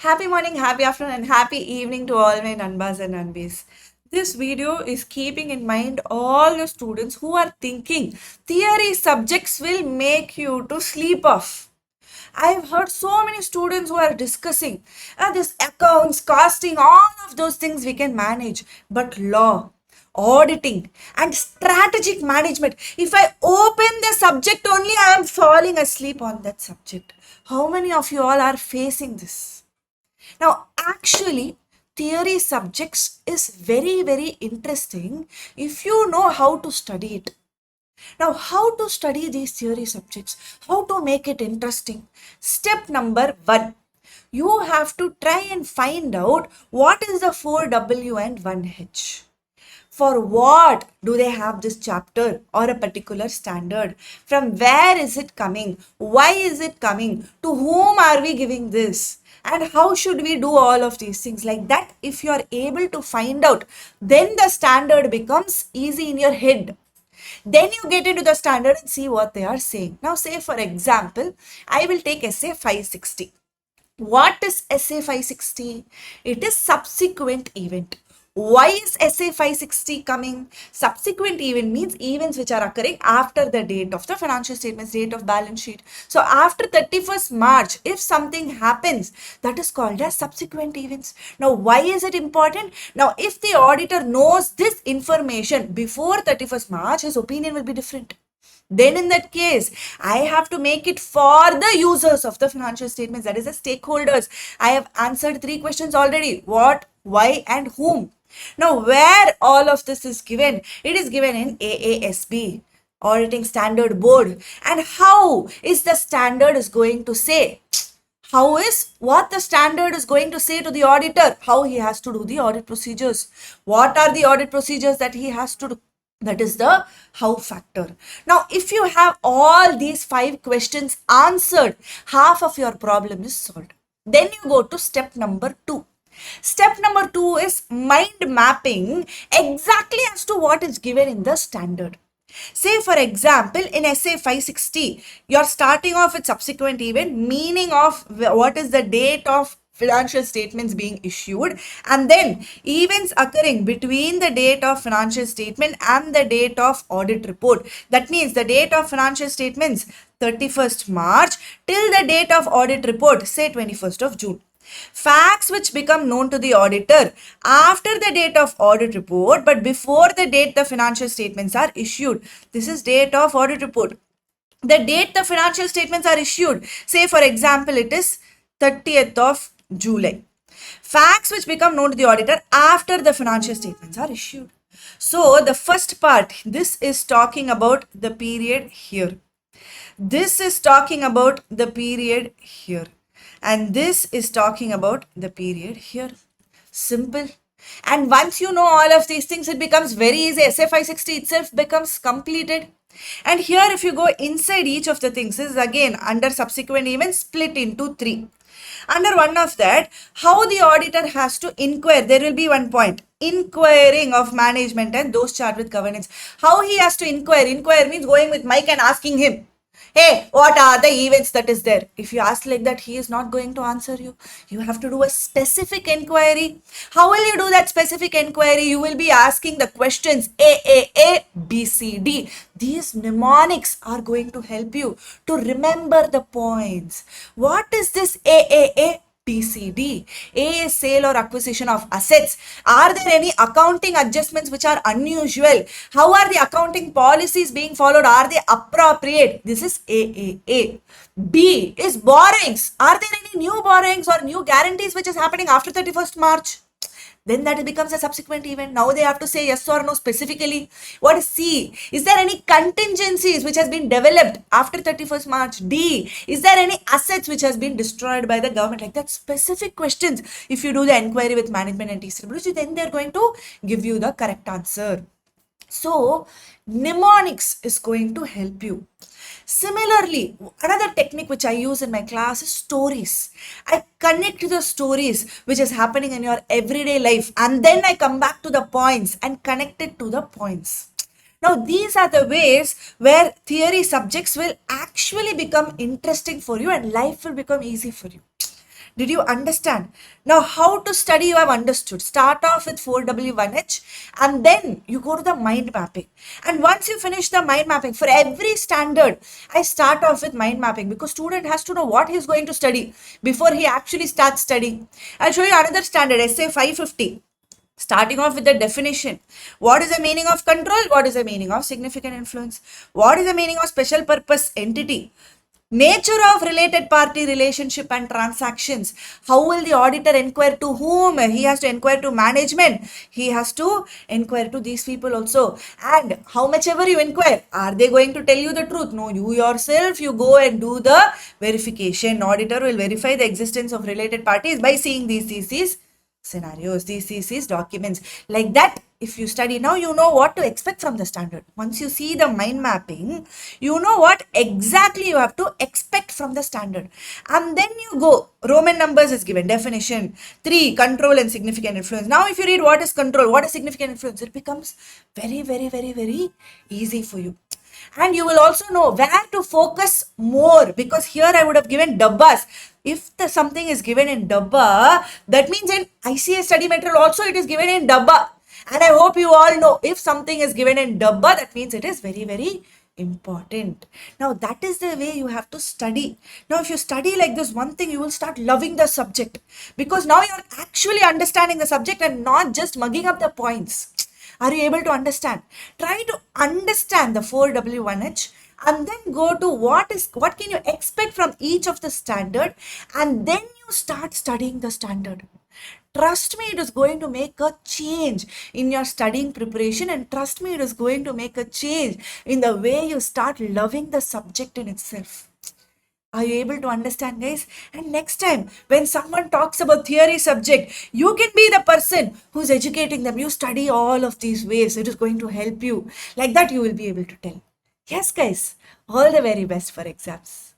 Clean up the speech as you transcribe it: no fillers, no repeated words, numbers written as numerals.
Happy morning, happy afternoon, and happy evening to all my Nanbas and Nanbis. This video is keeping in mind all the students who are thinking theory subjects will make you to sleep off. I've heard so many students who are discussing this accounts, costing, all of those things we can manage. But law, auditing, and strategic management, if I open the subject only, I am falling asleep on that subject. How many of you all are facing this? Now, actually, theory subjects is very interesting if you know how to study it. Now, how to study these theory subjects? How to make it interesting? Step number 1. You have to try and find out what is the 4W and 1H. For what do they have this chapter or a particular standard? From where is it coming? Why is it coming? To whom are we giving this? And how should we do all of these things? Like that, if you are able to find out, then the standard becomes easy in your head. Then you get into the standard and see what they are saying. Now, say for example, I will take essay 560. What is essay 560? It is subsequent event. Why is essay 560 coming? Subsequent event means events which are occurring after the date of the financial statements, date of balance sheet. So after 31st March, if something happens, that is called as subsequent events. Now, why is it important? Now, if the auditor knows this information before 31st March, his opinion will be different. Then in that case, I have to make it for the users of the financial statements, that is the stakeholders. I have answered 3 questions already. What, why, and whom. Now, where all of this is given? It is given in AASB, Auditing Standard Board. And how is the standard is going to say? How is what the standard is going to say to the auditor? How he has to do the audit procedures? What are the audit procedures that he has to do? That is the how factor. Now, if you have all these 5 questions answered, half of your problem is solved. Then you go to step number 2. Step number 2 is mind mapping exactly as to what is given in the standard. Say for example, in essay 560, you're starting off with subsequent event, meaning of what is the date of financial statements being issued, and then events occurring between the date of financial statement and the date of audit report. That means the date of financial statements 31st March till the date of audit report, say 21st of June. Facts which become known to the auditor after the date of audit report but before the date the financial statements are issued. This is date of audit report. The date the financial statements are issued, say for example it is 30th of July. Facts which become known to the auditor after the financial statements are issued. So the first part, this is talking about the period here. This is talking about the period here. And this is talking about the period here. Simple. And once you know all of these things, it becomes very easy. essay 560 itself becomes completed. And here, if you go inside each of the things, this is again under subsequent events split into 3. Under one of that, how the auditor has to inquire, there will be one point. Inquiring of management and those charged with governance. How he has to inquire. Inquire means going with Mike and asking him, hey, what are the events that is there? If you ask like that, he is not going to answer you. You have to do a specific inquiry. How will you do that specific inquiry? You will be asking the questions A, B, C, D. These mnemonics are going to help you to remember the points. What is this A? PCD. A is sale or acquisition of assets. Are there any accounting adjustments which are unusual? How are the accounting policies being followed? Are they appropriate? This is AAA. B is borrowings. Are there any new borrowings or new guarantees which is happening after 31st March? Then that becomes a subsequent event. Now they have to say yes or no specifically. What is C? Is there any contingencies which has been developed after 31st March? D. Is there any assets which has been destroyed by the government? Like that specific questions. If you do the inquiry with management and TCW, then they're going to give you the correct answer. So mnemonics is going to help you. Similarly, another technique which I use in my class is stories. I connect to the stories which is happening in your everyday life, and then I come back to the points and connect it to the points. Now, these are the ways where theory subjects will actually become interesting for you and life will become easy for you. Did you understand? Now, how to study you have understood. Start off with 4W1H and then you go to the mind mapping. And once you finish the mind mapping, for every standard, I start off with mind mapping because student has to know what he is going to study before he actually starts studying. I'll show you another standard, Essay 550. Starting off with the definition. What is the meaning of control? What is the meaning of significant influence? What is the meaning of special purpose entity? Nature of related party relationship and transactions. How will the auditor inquire to whom? He has to inquire to management. He has to inquire to these people also. And how much ever you inquire, are they going to tell you the truth? No, you yourself, you go and do the verification. Auditor will verify the existence of related parties by seeing these scenarios, these documents. Like that, if you study now, you know what to expect from the standard. Once you see the mind mapping, you know what exactly you have to expect from the standard. And then you go, Roman numbers is given, definition. 3, control and significant influence. Now, if you read what is control, what is significant influence, it becomes very easy for you. And you will also know where to focus more, because here I would have given dabbas. If something is given in dabba, that means in ICS study material also it is given in dabba. And I hope you all know, if something is given in dabba, that means it is very important. Now that is the way you have to study. Now if you study like this, one thing, you will start loving the subject, because now you're actually understanding the subject and not just mugging up the points. Are you able to understand? Try to understand the 4W1H and then go to what can you expect from each of the standard, and then you start studying the standard. Trust me, it is going to make a change in your studying preparation, and trust me, it is going to make a change in the way you start loving the subject in itself. Are you able to understand, guys? And next time, when someone talks about theory subject, you can be the person who's educating them. You study all of these ways. It is going to help you. Like that, you will be able to tell. Yes, guys. All the very best for exams.